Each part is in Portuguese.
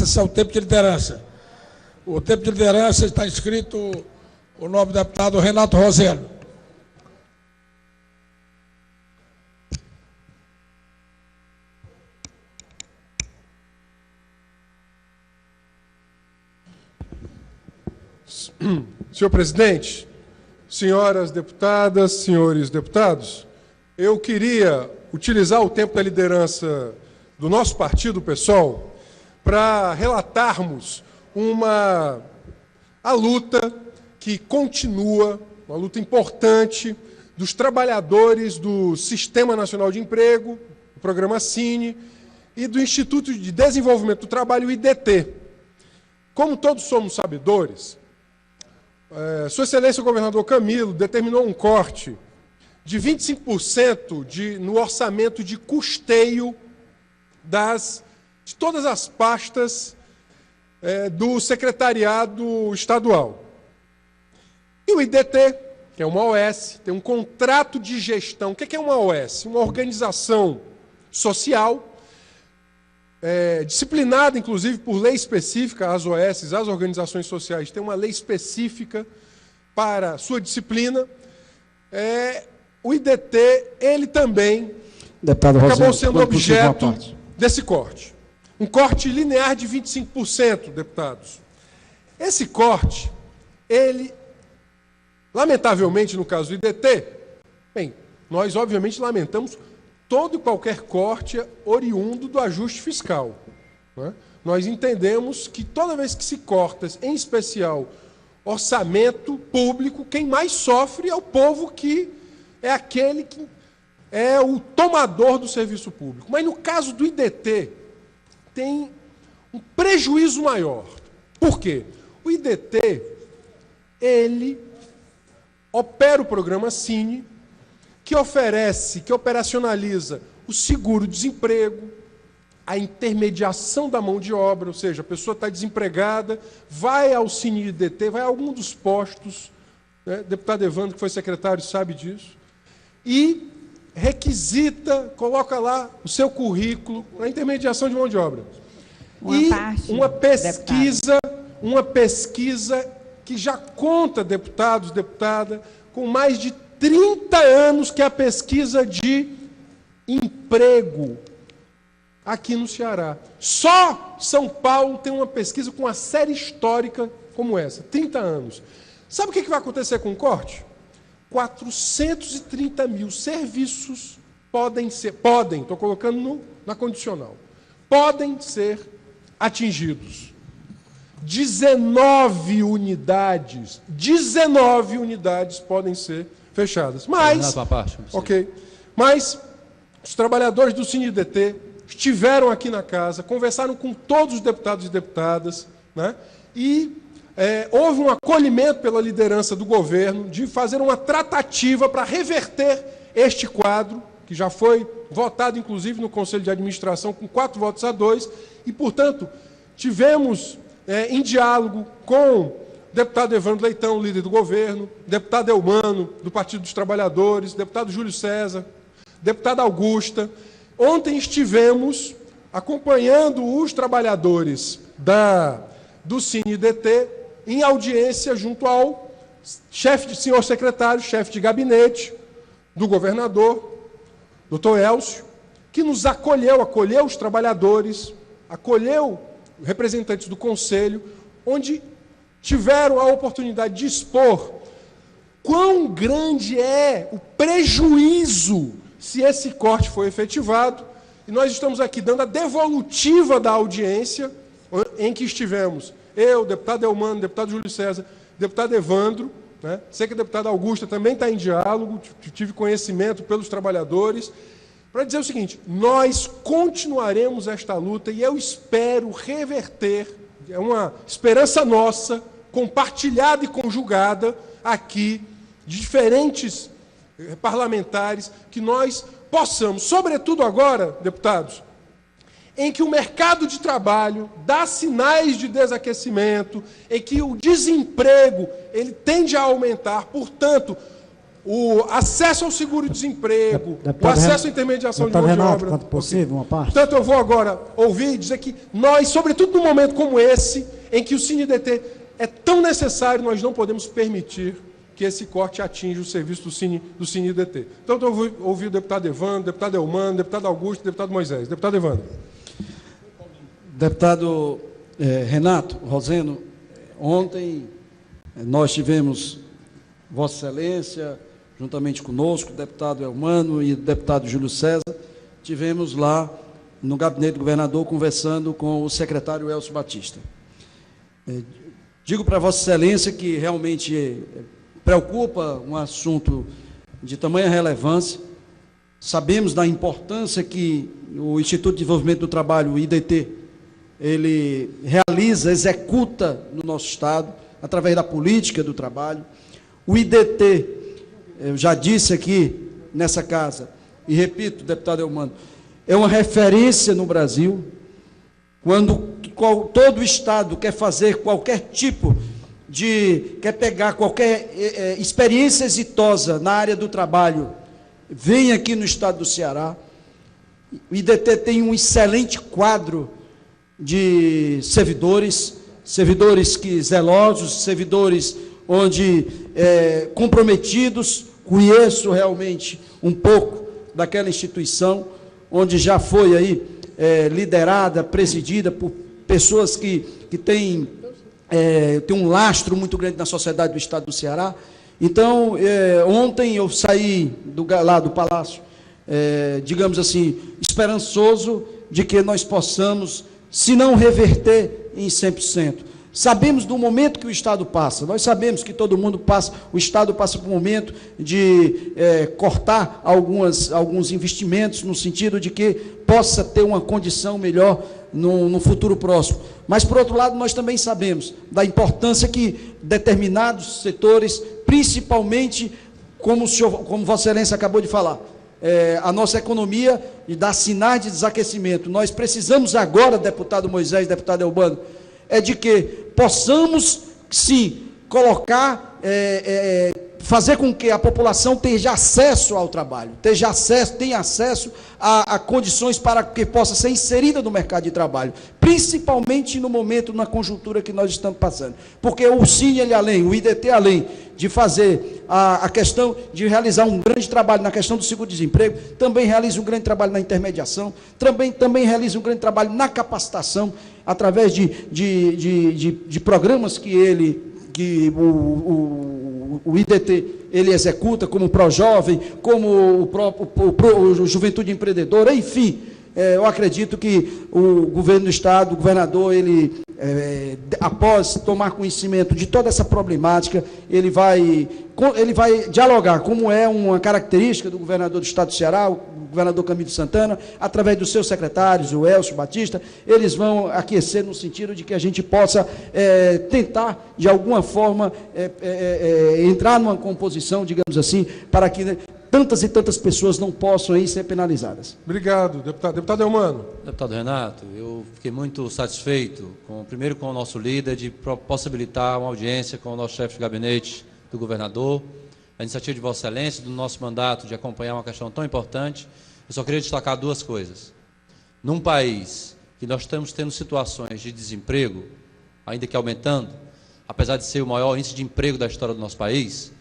Passa-se ao tempo de liderança. O tempo de liderança está inscrito o nobre deputado Renato Rosendo. Senhor presidente, senhoras deputadas, senhores deputados, eu queria utilizar o tempo da liderança do nosso partido, o PSOL, para relatarmos a luta que continua, uma luta importante dos trabalhadores do Sistema Nacional de Emprego, do Programa Cine, e do Instituto de Desenvolvimento do Trabalho, o IDT. Como todos somos sabedores, Sua Excelência o Governador Camilo determinou um corte de 25% no orçamento de custeio de todas as pastas do secretariado estadual. E o IDT, que é uma OS, tem um contrato de gestão. O que é uma OS? Uma organização social, disciplinada, inclusive, por lei específica. As OS, as organizações sociais, têm uma lei específica para sua disciplina. O IDT, ele também acabou sendo objeto desse corte. Um corte linear de 25%, deputados. Esse corte, ele, lamentavelmente, no caso do IDT, bem, nós obviamente lamentamos todo e qualquer corte oriundo do ajuste fiscal, né? Nós entendemos que toda vez que se corta, em especial, orçamento público, quem mais sofre é o povo, que é aquele que é o tomador do serviço público. Mas no caso do IDT, tem um prejuízo maior. Por quê? O IDT, ele opera o programa Cine, que oferece, que operacionaliza o seguro-desemprego, a intermediação da mão de obra, ou seja, a pessoa está desempregada, vai ao Cine IDT, vai a algum dos postos, né? Deputado Evandro, que foi secretário, sabe disso, e requisita, coloca lá o seu currículo, a intermediação de mão de obra. Uma pesquisa que já conta, deputados, deputada, com mais de 30 anos, que é a pesquisa de emprego aqui no Ceará. Só São Paulo tem uma pesquisa com uma série histórica como essa, 30 anos. Sabe o que vai acontecer com o corte? 430 mil serviços estou colocando na condicional, podem ser atingidos. 19 unidades podem ser fechadas. Mas os trabalhadores do CineDT estiveram aqui na casa, conversaram com todos os deputados e deputadas, né? E houve um acolhimento pela liderança do governo de fazer uma tratativa para reverter este quadro, que já foi votado, inclusive, no Conselho de Administração, com 4 votos a 2, e, portanto, tivemos em diálogo com o deputado Evandro Leitão, líder do governo, deputado Eumano, do Partido dos Trabalhadores, deputado Júlio César, deputada Augusta. Ontem estivemos acompanhando os trabalhadores do CineDT em audiência junto ao senhor secretário, chefe de gabinete do governador, doutor Elcio, que nos acolheu os trabalhadores, acolheu representantes do Conselho, onde tiveram a oportunidade de expor quão grande é o prejuízo se esse corte for efetivado. E nós estamos aqui dando a devolutiva da audiência, em que estivemos eu, deputado Eumano, deputado Júlio César, deputado Evandro, né? Sei que a deputada Augusta também está em diálogo, tive conhecimento pelos trabalhadores, para dizer o seguinte: nós continuaremos esta luta e eu espero reverter, é uma esperança nossa, compartilhada e conjugada aqui, de diferentes parlamentares, que nós possamos, sobretudo agora, deputados, em que o mercado de trabalho dá sinais de desaquecimento, em que o desemprego ele tende a aumentar, portanto, o acesso ao seguro-desemprego, o acesso à intermediação de mão de obra. Quanto possível, uma parte. Portanto, eu vou agora ouvir e dizer que nós, sobretudo num momento como esse, em que o CineDT é tão necessário, nós não podemos permitir que esse corte atinja o serviço do CineDT. Então, eu vou ouvir o deputado Evandro, o deputado Elmano, o deputado Augusto, o deputado Moisés. Deputado Evandro. Deputado Renato Roseno, ontem nós tivemos Vossa Excelência, juntamente conosco, o deputado Elmano e o deputado Júlio César, tivemos lá no gabinete do governador conversando com o secretário Elcio Batista. Digo para Vossa Excelência que realmente preocupa um assunto de tamanha relevância. Sabemos da importância que o Instituto de Desenvolvimento do Trabalho, o IDT, ele realiza, executa no nosso Estado, através da política do trabalho. O IDT, eu já disse aqui nessa casa, e repito, deputado Elmano, é uma referência no Brasil. Quando todo Estado quer fazer qualquer tipo quer pegar qualquer experiência exitosa na área do trabalho, vem aqui no Estado do Ceará. O IDT tem um excelente quadro de servidores zelosos, servidores comprometidos. Conheço realmente um pouco daquela instituição, onde já foi aí liderada, presidida por pessoas que têm um lastro muito grande na sociedade do Estado do Ceará. Então, ontem eu saí lá do Palácio, digamos assim, esperançoso de que nós possamos, se não reverter em 100%. Sabemos do momento que o Estado passa, nós sabemos que todo mundo passa, o Estado passa por um momento de cortar alguns investimentos, no sentido de que possa ter uma condição melhor no futuro próximo. Mas, por outro lado, nós também sabemos da importância que determinados setores, principalmente, como Vossa Excelência acabou de falar, a nossa economia dá sinais de desaquecimento. Nós precisamos agora, deputado Moisés, deputado Elmano, de que possamos, sim, colocar, fazer com que a população tenha acesso ao trabalho, tenha acesso a condições para que possa ser inserida no mercado de trabalho, principalmente no momento, na conjuntura que nós estamos passando. Porque o Cine, o IDT, além de fazer a questão de realizar um grande trabalho na questão do seguro-desemprego, também realiza um grande trabalho na intermediação, também realiza um grande trabalho na capacitação, através de programas que o IDT ele executa, como o ProJovem, como o Juventude Empreendedora, enfim. Eu acredito que o governo do Estado, o governador, após tomar conhecimento de toda essa problemática, ele vai dialogar, como é uma característica do governador do Estado do Ceará, o governador Camilo Santana, através dos seus secretários, o Elcio Batista. Eles vão aquecer no sentido de que a gente possa tentar, de alguma forma, entrar numa composição, digamos assim, para que tantas e tantas pessoas não possam aí ser penalizadas. Obrigado, deputado. Deputado Elmano. Deputado Renato, eu fiquei muito satisfeito, primeiro com o nosso líder, de possibilitar uma audiência com o nosso chefe de gabinete do governador, a iniciativa de Vossa Excelência, do nosso mandato de acompanhar uma questão tão importante. Eu só queria destacar duas coisas. Num país que nós estamos tendo situações de desemprego, ainda que aumentando, apesar de ser o maior índice de emprego da história do nosso país,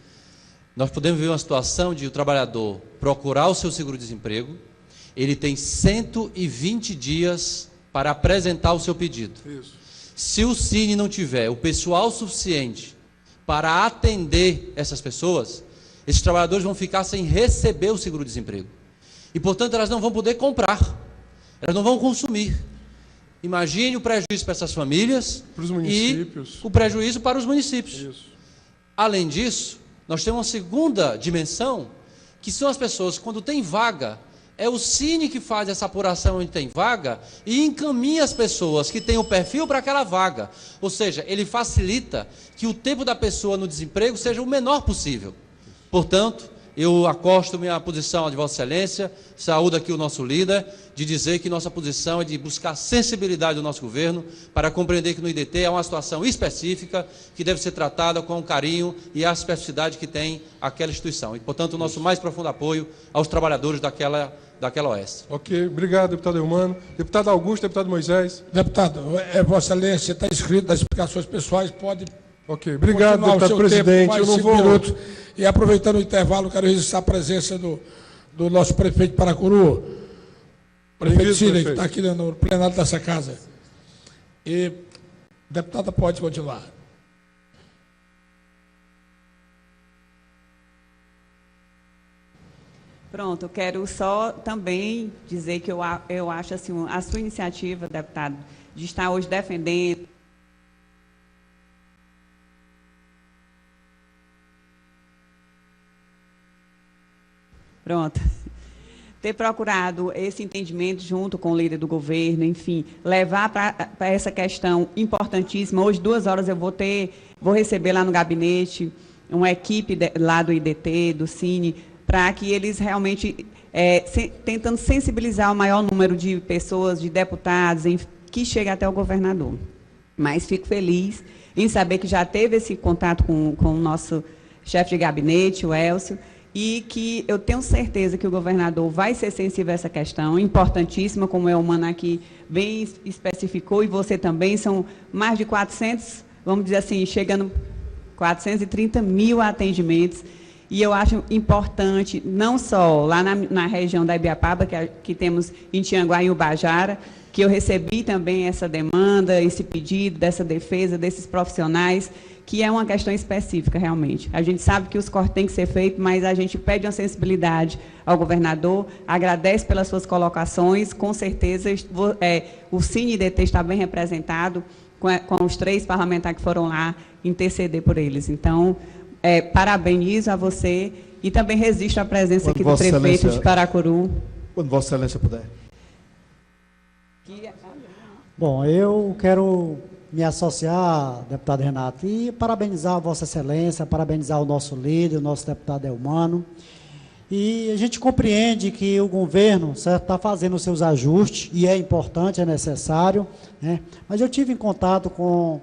nós podemos ver uma situação de o trabalhador procurar o seu seguro-desemprego, ele tem 120 dias para apresentar o seu pedido. Isso. Se o Cine não tiver o pessoal suficiente para atender essas pessoas, esses trabalhadores vão ficar sem receber o seguro-desemprego. E, portanto, elas não vão poder comprar, elas não vão consumir. Imagine o prejuízo para essas famílias e o prejuízo para os municípios. Isso. Além disso, nós temos uma segunda dimensão, que são as pessoas, quando tem vaga, é o Cine que faz essa apuração onde tem vaga e encaminha as pessoas que têm o perfil para aquela vaga. Ou seja, ele facilita que o tempo da pessoa no desemprego seja o menor possível. Portanto, eu acosto minha posição de Vossa Excelência, saúdo aqui o nosso líder, de dizer que nossa posição é de buscar a sensibilidade do nosso governo para compreender que no IDT é uma situação específica que deve ser tratada com o carinho e a especificidade que tem aquela instituição. E, portanto, o nosso mais profundo apoio aos trabalhadores daquela OS. Ok, obrigado, deputado Eumano. Deputado Augusto, deputado Moisés. Deputado, Vossa Excelência está inscrito nas explicações pessoais, pode Ok, obrigado, continuar o deputado seu presidente. tempo, mais Eu não 5 vou... minutos. E aproveitando o intervalo, quero registrar a presença do nosso prefeito de Paracuru, prefeito Bem-vindo, Cília, que prefeito. está aqui no plenário dessa casa. E, deputada, pode continuar. Pronto, eu quero só também dizer que eu acho assim, a sua iniciativa, deputado, de estar hoje defendendo Pronto. Ter procurado esse entendimento junto com o líder do governo, enfim, levar para essa questão importantíssima. Hoje, 2 horas, eu vou receber lá no gabinete uma equipe lá do IDT, do Cine, para que eles realmente, tentando sensibilizar o maior número de pessoas, de deputados, que chegue até o governador. Mas fico feliz em saber que já teve esse contato com o nosso chefe de gabinete, o Elcio, e que eu tenho certeza que o governador vai ser sensível a essa questão, importantíssima, como o Eumano aqui bem especificou, e você também, são mais de 400, vamos dizer assim, chegando 430 mil atendimentos, e eu acho importante, não só lá na região da Ibiapaba, que temos em Tianguá e Ubajara, que eu recebi também essa demanda, esse pedido, dessa defesa, desses profissionais, que é uma questão específica, realmente. A gente sabe que os cortes têm que ser feitos, mas a gente pede uma sensibilidade ao governador, agradece pelas suas colocações, com certeza o Cine-DT está bem representado, com os 3 parlamentares que foram lá interceder por eles. Então, parabenizo a você e também registro a presença aqui do prefeito de Paracuru. Quando Vossa Excelência puder. Bom, eu quero me associar, deputado Renato, e parabenizar a Vossa Excelência, parabenizar o nosso líder, o nosso deputado Eumano. E a gente compreende que o governo está fazendo os seus ajustes, e é importante, é necessário, né? Mas eu tive em contato com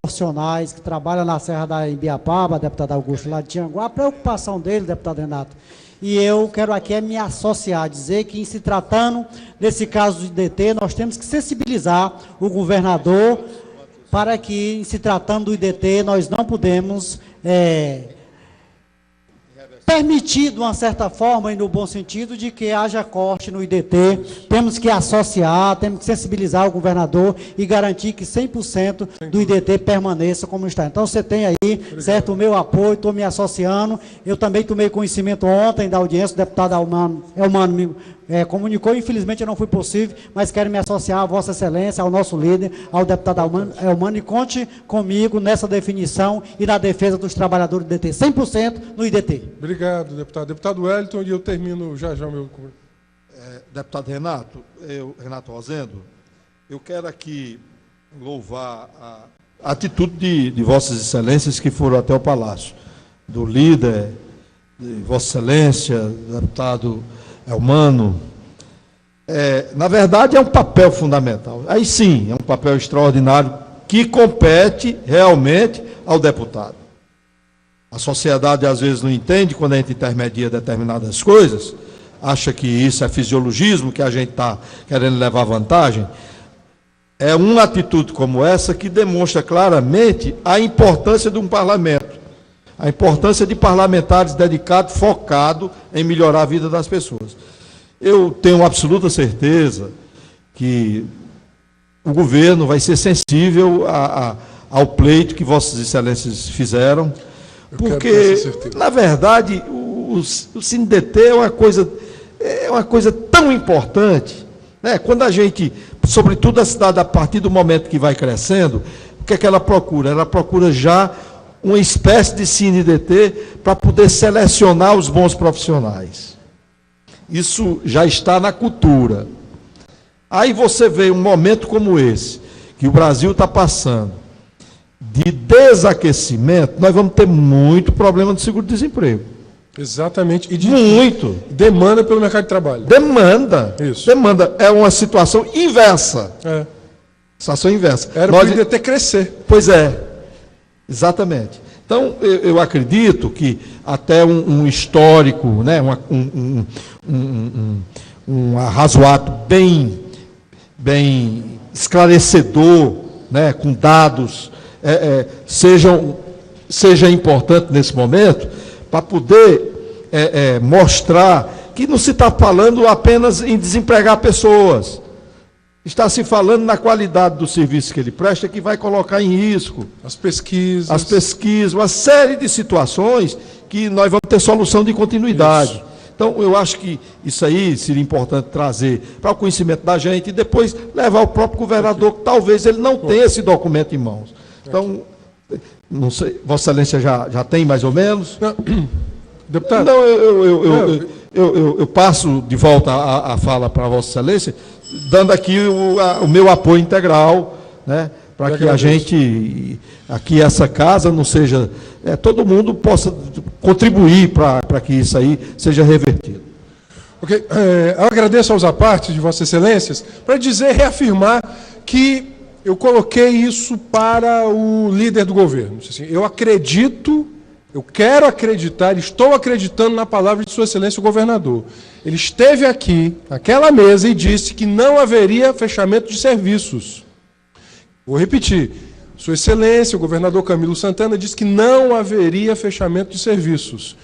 profissionais que trabalham na Serra da Ibiapaba, deputado Augusto, lá de Tianguá, a preocupação dele, deputado Renato. E eu quero aqui me associar, dizer que, em se tratando desse caso de IDT, nós temos que sensibilizar o governador para que, em se tratando do IDT, nós não podemos permitir, de uma certa forma, e no bom sentido, de que haja corte no IDT. Temos que associar, temos que sensibilizar o governador e garantir que 100% do IDT permaneça como está. Então, você tem aí, certo, o meu apoio, estou me associando. Eu também tomei conhecimento ontem da audiência, o deputado Eumano me comunicou, infelizmente não foi possível, mas quero me associar a Vossa Excelência, ao nosso líder, ao deputado Eumano, e conte comigo nessa definição e na defesa dos trabalhadores do IDT, 100% no IDT. Obrigado, deputado. Deputado Wellington, e eu termino já o meu... Deputado Renato, Renato Rosendo, eu quero aqui louvar a atitude de Vossas Excelências que foram até o Palácio, do líder, de Vossa Excelência, do deputado Eumano. Na verdade, é um papel fundamental. Aí sim, é um papel extraordinário que compete realmente ao deputado. A sociedade, às vezes, não entende quando a gente intermedia determinadas coisas, acha que isso é fisiologismo, que a gente está querendo levar vantagem. É uma atitude como essa que demonstra claramente a importância de um parlamento, a importância de parlamentares dedicados, focados em melhorar a vida das pessoas. Eu tenho absoluta certeza que o governo vai ser sensível ao pleito que Vossas Excelências fizeram, porque, na verdade, o Cine-DT é uma coisa tão importante, né? Quando a gente, sobretudo a cidade, a partir do momento que vai crescendo, o que é que ela procura? Ela procura já uma espécie de Cine-DT para poder selecionar os bons profissionais. Isso já está na cultura. Aí você vê um momento como esse, que o Brasil está passando, de desaquecimento, nós vamos ter muito problema de seguro-desemprego. Exatamente. E de Muito. demanda pelo mercado de trabalho. Demanda. Isso. Demanda. É uma situação inversa. É. Situação inversa. Era Nós- para o IDT crescer. Pois é, exatamente. Então, eu acredito que até um histórico, né, um arrazoado bem esclarecedor, né, com dados, seja importante nesse momento, para poder mostrar que não se está falando apenas em desempregar pessoas. Está se falando na qualidade do serviço que ele presta, que vai colocar em risco As pesquisas. uma série de situações que nós vamos ter solução de continuidade. Isso. Então, eu acho que isso aí seria importante trazer para o conhecimento da gente e depois levar o próprio governador, que talvez ele não tenha esse documento em mãos. Então, não sei, Vossa Excelência já tem mais ou menos? Não. Deputado. Não, eu passo de volta a fala para Vossa Excelência, dando aqui o meu apoio integral, né, para que a gente, aqui essa casa não seja, todo mundo possa contribuir para que isso aí seja revertido. Ok. Eu agradeço aos apartes de Vossas Excelências para reafirmar que eu coloquei isso para o líder do governo. Assim, eu acredito, eu quero acreditar, estou acreditando na palavra de Sua Excelência o governador. Ele esteve aqui, naquela mesa, e disse que não haveria fechamento de serviços. Vou repetir. Sua Excelência, o governador Camilo Santana, disse que não haveria fechamento de serviços.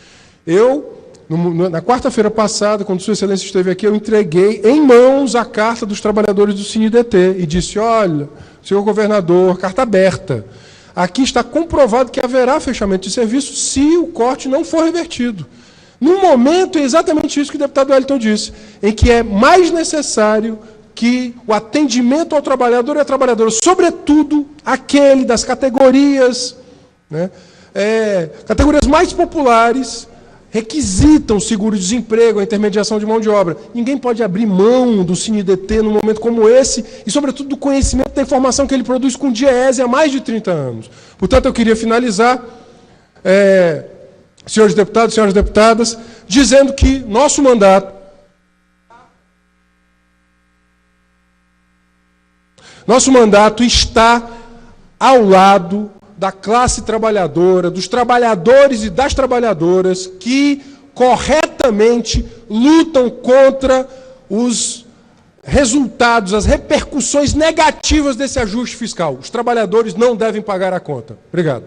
Na quarta-feira passada, quando Sua Excelência esteve aqui, eu entreguei em mãos a carta dos trabalhadores do CineDT e disse, olha, senhor governador, carta aberta. Aqui está comprovado que haverá fechamento de serviço se o corte não for revertido. No momento, é exatamente isso que o deputado Wellington disse, em que é mais necessário que o atendimento ao trabalhador e à trabalhadora, sobretudo aquele das categorias, né, categorias mais populares, requisitam seguro-desemprego, a intermediação de mão de obra. Ninguém pode abrir mão do CineDT num momento como esse e, sobretudo, do conhecimento da informação que ele produz com DIEESE há mais de 30 anos. Portanto, eu queria finalizar, senhores deputados, senhoras deputadas, dizendo que nosso mandato está ao lado da classe trabalhadora, dos trabalhadores e das trabalhadoras que corretamente lutam contra os resultados, as repercussões negativas desse ajuste fiscal. Os trabalhadores não devem pagar a conta. Obrigado.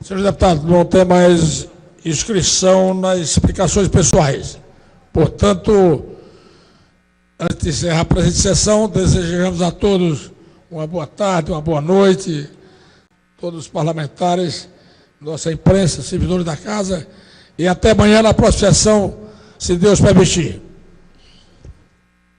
Senhores deputados, não tem mais inscrição nas explicações pessoais. Portanto, antes de encerrar a presente sessão, desejamos a todos uma boa tarde, uma boa noite, todos os parlamentares, nossa imprensa, servidores da casa, e até amanhã na próxima sessão, se Deus permitir.